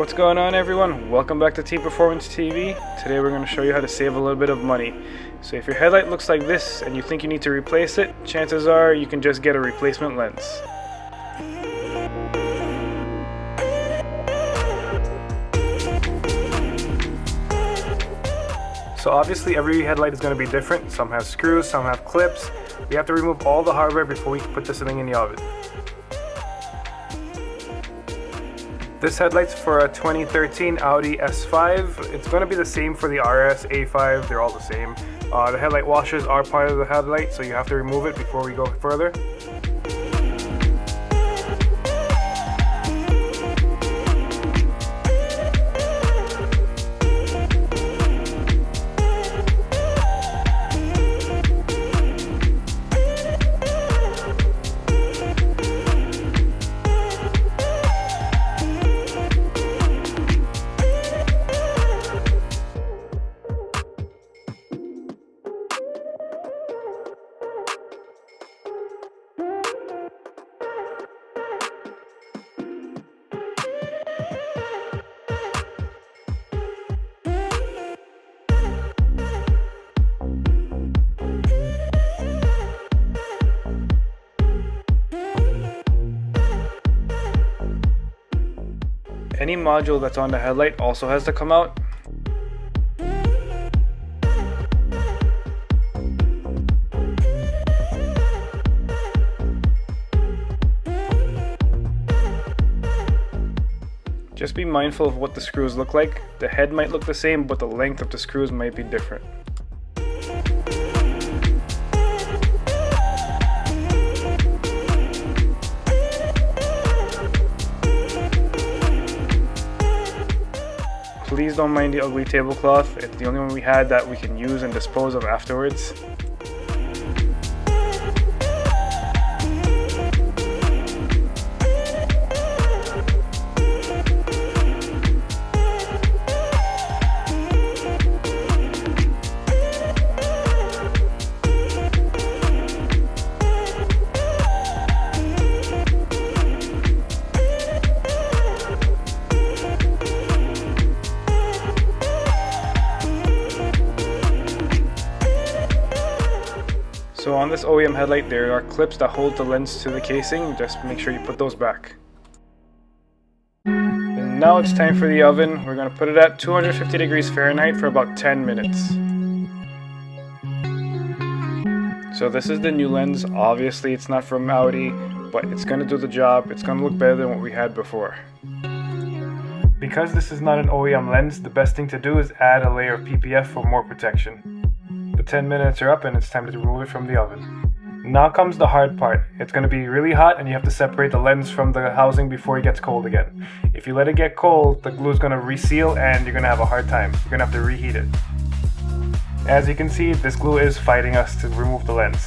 What's going on, everyone? Welcome back to T Performance TV. Today we're going to show you how to save a little bit of money. So if your headlight looks like this and you think you need to replace it, chances are you can just get a replacement lens. So obviously every headlight is going to be different. Some have screws, some have clips. We have to remove all the hardware before we can put this thing in the oven. This headlight's for a 2013 Audi A5. It's going to be the same for the RS A5, they're all the same. The headlight washers are part of the headlight, so you have to remove it before we go further. Any module that's on the headlight also has to come out. Just be mindful of what the screws look like. The head might look the same, but the length of the screws might be different. Please don't mind the ugly tablecloth. It's the only one we had that we can use and dispose of afterwards. So on this OEM headlight there are clips that hold the lens to the casing. Just make sure you put those back. And now it's time for the oven. We're going to put it at 250 degrees Fahrenheit for about 10 minutes. So this is the new lens. Obviously it's not from Audi, but it's going to do the job. It's going to look better than what we had before. Because this is not an OEM lens, the best thing to do is add a layer of PPF for more protection. The 10 minutes are up and it's time to remove it from the oven. Now comes the hard part. It's going to be really hot and you have to separate the lens from the housing before it gets cold again. If you let it get cold, the glue is going to reseal and you're going to have a hard time. You're going to have to reheat it. As you can see, this glue is fighting us to remove the lens.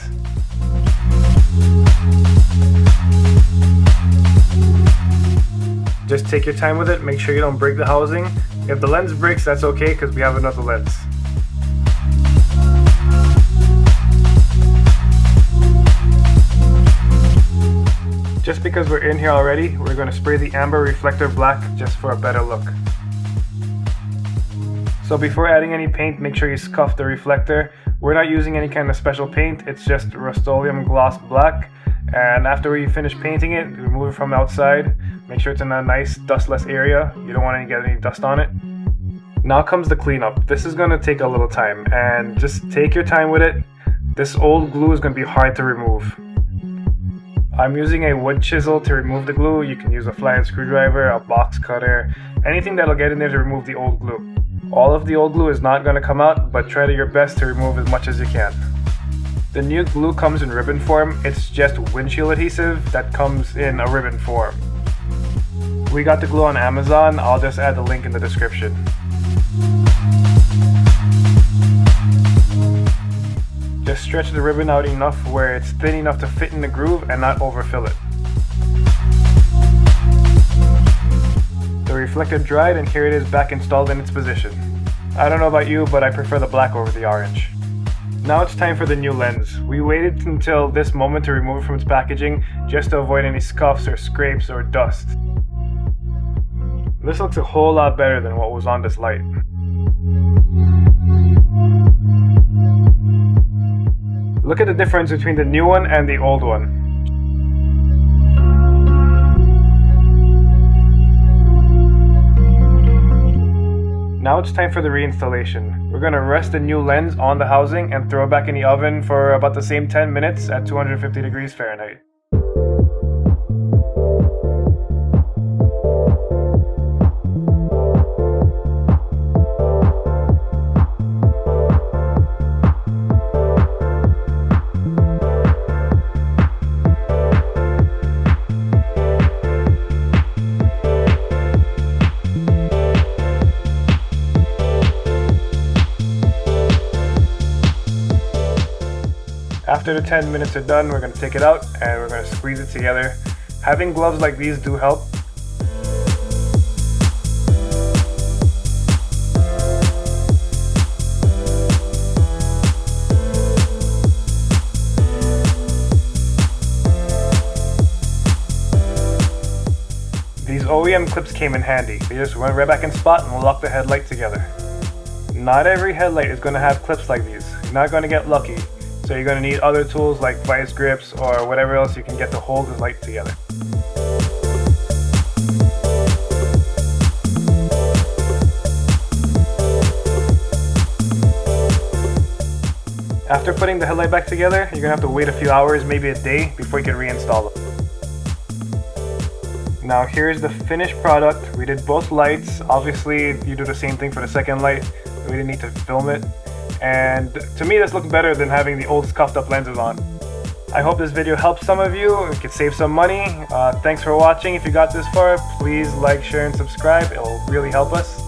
Just take your time with it, make sure you don't break the housing. If the lens breaks, that's okay because we have another lens. Just because we're in here already, we're going to spray the amber reflector black just for a better look. So before adding any paint, make sure you scuff the reflector. We're not using any kind of special paint, it's just Rust-Oleum gloss black. And after we finish painting it, remove it from the outside. Make sure it's in a nice dustless area. You don't want to get any dust on it. Now comes the cleanup. This is going to take a little time and just take your time with it. This old glue is going to be hard to remove. I'm using a wood chisel to remove the glue. You can use a flathead screwdriver, a box cutter, anything that'll get in there to remove the old glue. All of the old glue is not going to come out, but try your best to remove as much as you can. The new glue comes in ribbon form. It's just windshield adhesive that comes in a ribbon form. We got the glue on Amazon. I'll just add the link in the description. Just stretch the ribbon out enough where it's thin enough to fit in the groove and not overfill it. The reflector dried and here it is back installed in its position. I don't know about you, but I prefer the black over the orange. Now it's time for the new lens. We waited until this moment to remove it from its packaging just to avoid any scuffs or scrapes or dust. This looks a whole lot better than what was on this light. Look at the difference between the new one and the old one. Now it's time for the reinstallation. We're going to rest the new lens on the housing and throw it back in the oven for about the same 10 minutes at 250 degrees Fahrenheit. After the 10 minutes are done, we're going to take it out and we're going to squeeze it together. Having gloves like these do help. These OEM clips came in handy. They just went right back in spot and lock the headlight together. Not every headlight is going to have clips like these. You're not going to get lucky. So you're going to need other tools like vice grips or whatever else you can get to hold the light together. After putting the headlight back together, you're going to have to wait a few hours, maybe a day, before you can reinstall them. Now here's the finished product. We did both lights. Obviously you do the same thing for the second light. We didn't need to film it. And to me, this looked better than having the old scuffed up lenses on. I hope this video helps some of you. It could save some money. Thanks for watching. If you got this far, please like, share, and subscribe. It will really help us.